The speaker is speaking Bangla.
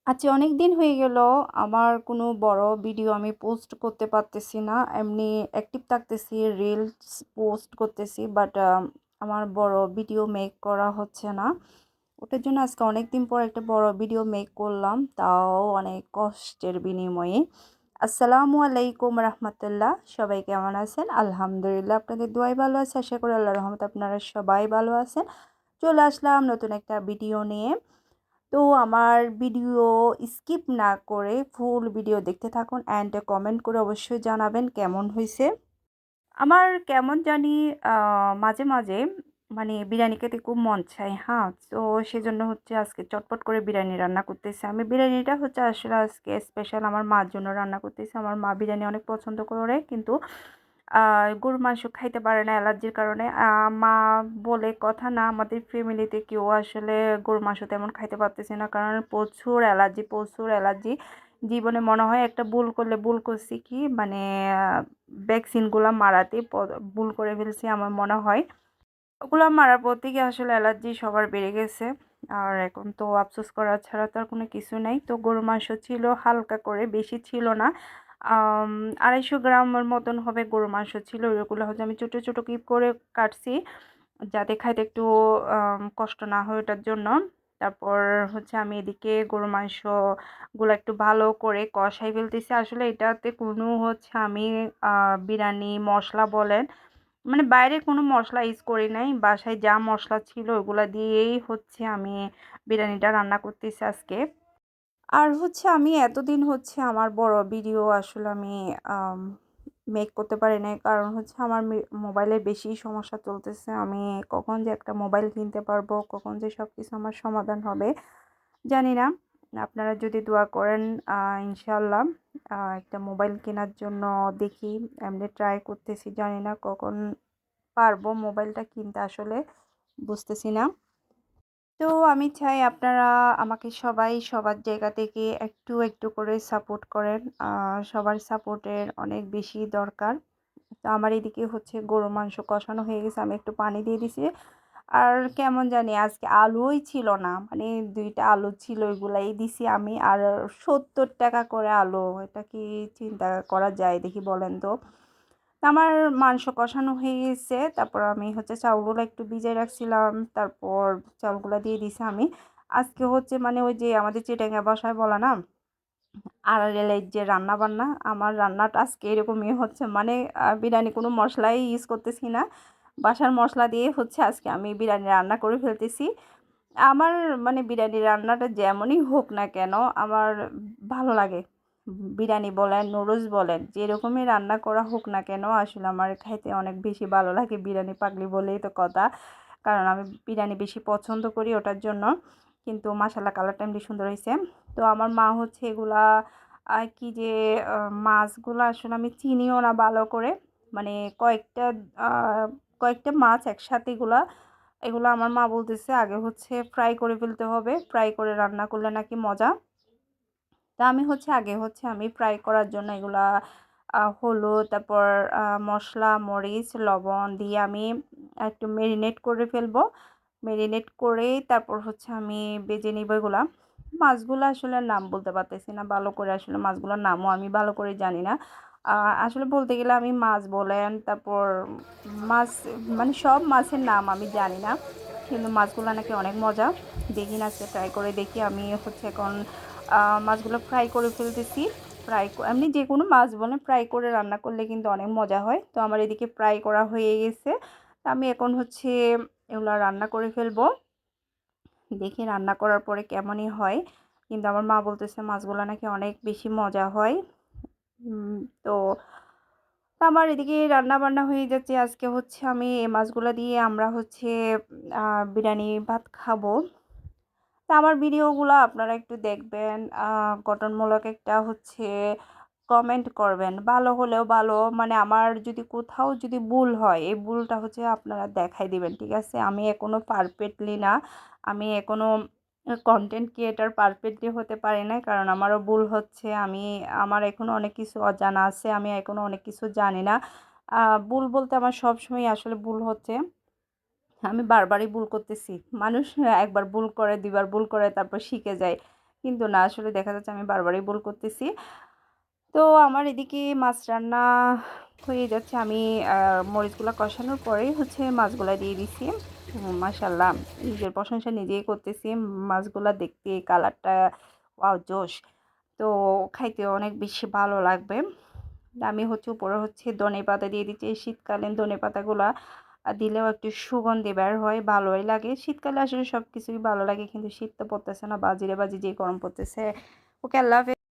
আচ্ছা, অনেক দিন হয়ে গেল আমার কোনো বড় ভিডিও আমি পোস্ট করতে পারতেছি না। এমনি অ্যাক্টিভ থাকতেছি, রিলস পোস্ট করতেছি, বাট আমার বড় ভিডিও মেক করা হচ্ছে না। ওটার জন্য আজকে অনেক দিন পর একটা বড় ভিডিও মেক করলাম, তাও অনেক কষ্টের বিনিময়ে। আসসালামু আলাইকুম রহমতুল্লাহ, সবাই কেমন আছেন? আলহামদুলিল্লাহ, আপনাদের দোয়াই ভালো আছে, আশা করি আল্লাহর রহমতে আপনারা সবাই ভালো আছেন। চলে আসলাম নতুন একটা ভিডিও নিয়ে। তো আমার ভিডিও স্কিপ না করে ফুল ভিডিও দেখতে থাকুন অ্যান্ড কমেন্ট করে অবশ্যই জানাবেন কেমন হয়েছে। আমার কেমন জানি মাঝে মাঝে মানে বিরিয়ানি খেতে খুব মন চায়, হ্যাঁ। তো সেজন্য হচ্ছে আজকে চটপট করে বিরিয়ানি রান্না করতেছি। আমি বিরিয়ানিটা হচ্ছে আসলে আজকে স্পেশাল আমার মার জন্য রান্না করতেছি। আমার মা বিরিয়ানি অনেক পছন্দ করে, কিন্তু গরুর মাংস খাইতে পারে না অ্যালার্জির কারণে। মা বলে কথা না, আমাদের ফ্যামিলিতে কেউ আসলে গরুর মাংস তেমন খাইতে পারতেছে না, কারণ প্রচুর অ্যালার্জি, প্রচুর অ্যালার্জি। জীবনে মনে হয় একটা ভুল করলে ভুল করছি কি, মানে ভ্যাকসিনগুলো মারাতে ভুল করে ফেলছি আমার মনে হয়। ওগুলো মারার পর থেকে আসলে অ্যালার্জি সবার বেড়ে গেছে। আর এখন তো আফসোস করা ছাড়া তো আর কোনো কিছু নেই। তো গরুর মাংস ছিল হালকা করে, বেশি ছিল না। 250 গ্রামের মতন হবে গরুর মাংস ছিল। ওইগুলো হচ্ছে আমি ছোটো ছোটো কিপ করে কাটছি, যাতে খাইতে একটু কষ্ট না হয় ওটার জন্য। তারপর হচ্ছে আমি এদিকে গরুর মাংসগুলো একটু ভালো করে কষাই ফেলতেছি। আসলে এটাতে কোনো হচ্ছে আমি বিরিয়ানি মশলা বলেন, মানে বাইরে কোনো মশলা ইউজ করি নাই, বাসায় যা মশলা ছিল ওগুলা দিয়েই হচ্ছে আমি বিরিয়ানিটা রান্না করতেছি আজকে। আর হচ্ছে আমি এতদিন হচ্ছে আমার বড় ভিডিও আসলে আমি মেক করতে পারি নাই, কারণ হচ্ছে আমার মোবাইলে বেশি সমস্যা চলতেছে। আমি কখন যে একটা মোবাইল কিনতে পারবো, কখন যে সব কিছু আমার সমাধান হবে জানি না। আপনারা যদি দোয়া করেন, ইনশাল্লাহ একটা মোবাইল কেনার জন্য দেখি, এমনি ট্রাই করতেছি, জানি না কখন পারবো মোবাইলটা কিনতে, আসলে বুঝতেছি না। তো আমি চাই আপনারা আমাকে সবাই সবার জায়গা থেকে একটু একটু করে সাপোর্ট করেন। সবার সাপোর্টের অনেক বেশি দরকার। তো আমার এদিকে হচ্ছে গরুর মাংস কষানো হয়ে গেছে, আমি একটু পানি দিয়ে দিছি। আর কেমন জানি আজকে আলুই ছিল না, মানে 2টা আলু ছিল, ওইগুলাই দিছি আমি। আর 70 টাকা করে আলু, এটা কি চিন্তা করা যায় দেখি বলেন তো? তা আমার মাংস কষানো হয়ে গেছে, তারপর আমি হচ্ছে চাউলগুলো একটু ভিজাই রাখছিলাম, তারপর চাউলগুলো দিয়ে দিছি আমি। আজকে হচ্ছে মানে ওই যে আমাদের চিটাঙ্গা ভাষায় বলা না, আড়ালের যে রান্না বান্না, আমার রান্নাটা আজকে এরকমই হচ্ছে, মানে বিরিয়ানি কোনো মশলাই ইউজ করতেছি না, বাসার মশলা দিয়ে হচ্ছে আজকে আমি বিরিয়ানি রান্না করে ফেলতেছি। আমার মানে বিরিয়ানি রান্নাটা যেমনই হোক না কেন আমার ভালো লাগে। বিরিয়ানি বলেন, নুডলস বলেন, যেরকমই রান্না করা হোক না কেন আসলে আমার খাইতে অনেক বেশি ভালো লাগে। বিরিয়ানি পাগলি বলেই তো কথা, কারণ আমি বিরিয়ানি বেশি পছন্দ করি ওটার জন্য। কিন্তু মাশাল্লাহ কালারটা এমনি সুন্দর হয়েছে। তো আমার মা হচ্ছে এগুলা কি যে মাছগুলো আসলে আমি চিনিও না ভালো করে, মানে কয়েকটা কয়েকটা মাছ একসাথে এগুলো আমার মা বলতেছে আগে হচ্ছে ফ্রাই করে ফেলতে হবে, ফ্রাই করে রান্না করলে নাকি মজা। তা আমি হচ্ছে আগে হচ্ছে আমি ফ্রাই করার জন্য এগুলা হলুদ, তারপর মশলা, মরিচ, লবণ দিয়ে আমি একটু মেরিনেট করে ফেলবো। মেরিনেট করেই তারপর হচ্ছে আমি ভেজে নিব এগুলা। মাছগুলো আসলে নাম বলতে পারতেছি না ভালো করে, আসলে মাছগুলোর নামও আমি ভালো করে জানি না। আসলে বলতে গেলে আমি মাছ বলেন, তারপর মাছ, মানে সব মাছের নাম আমি জানি না, কিন্তু মাছগুলো নাকি অনেক মজা। দেখি না, আজকে ট্রাই করে দেখি। আমি হচ্ছে এখন মাছগুলো ফ্রাই করে ফেলতেছি। এমনি যে কোনো মাছ বলে ফ্রাই করে রান্না করলে কিন্তু অনেক মজা হয়। তো আমার এদিকে ফ্রাই করা হয়ে গেছে, তো আমি এখন হচ্ছে এগুলো রান্না করে ফেলবো। দেখি রান্না করার পরে কেমনই হয়, কিন্তু আমার মা বলতেছে মাছগুলো নাকি অনেক বেশি মজা হয়। উম, তো তো আমার এদিকে রান্না বান্না হয়ে যাচ্ছে। আজকে হচ্ছে আমি এই মাছগুলো দিয়ে আমরা হচ্ছে বিরিয়ানি ভাত খাবো। তা আমার ভিডিওগুলো আপনারা একটু দেখবেন, গঠনমূলক একটা হচ্ছে কমেন্ট করবেন, ভালো হলেও ভালো, মানে আমার যদি কোথাও যদি ভুল হয় এই ভুলটা হচ্ছে আপনারা দেখাই দিবেন, ঠিক আছে? আমি এখনো পারফেক্টলি না, আমি এখনো কন্টেন্ট ক্রিয়েটার পারফেক্টলি হতে পারি না, কারণ আমারও ভুল হচ্ছে। আমার এখনো অনেক কিছু অজানা আছে, আমি এখনো অনেক কিছু জানি না। ভুল বলতে আমার সবসময় আসলে ভুল হচ্ছে, আমি বারবারই ভুল করতেছি। মানুষ একবার ভুল করে, দুইবার ভুল করে, তারপর শিখে যায়। কিন্তু না, আসলে দেখা যাচ্ছে আমি বারবারই ভুল করতেছি। তো আমার এদিকে মাছ রান্না হয়ে যাচ্ছে। আমি মরিচগুলা কষানোর পরেই হচ্ছে মাছগুলা দিয়ে দিছি। মাশাআল্লাহ, নিজের প্রশংসা নিজেই করতেছি। মাছগুলা দেখতে কালারটা ওয়াও জোশ! তো খাইতে অনেক বেশি ভালো লাগবে। আমি হচ্ছে উপরে হচ্ছে ধনেপাতা দিয়ে দিচ্ছি। এই শীতকালীন ধনেপাতাগুলা দিলেও একটু সুগন্ধি বের হয়, ভালোই লাগে। শীতকালে আসলে সবকিছুই ভালো লাগে, কিন্তু শীত তো পড়তেছে না, বাজিরে বাজি যে গরম পড়তেছে। ওকে, আল্লাহ হাফেজ।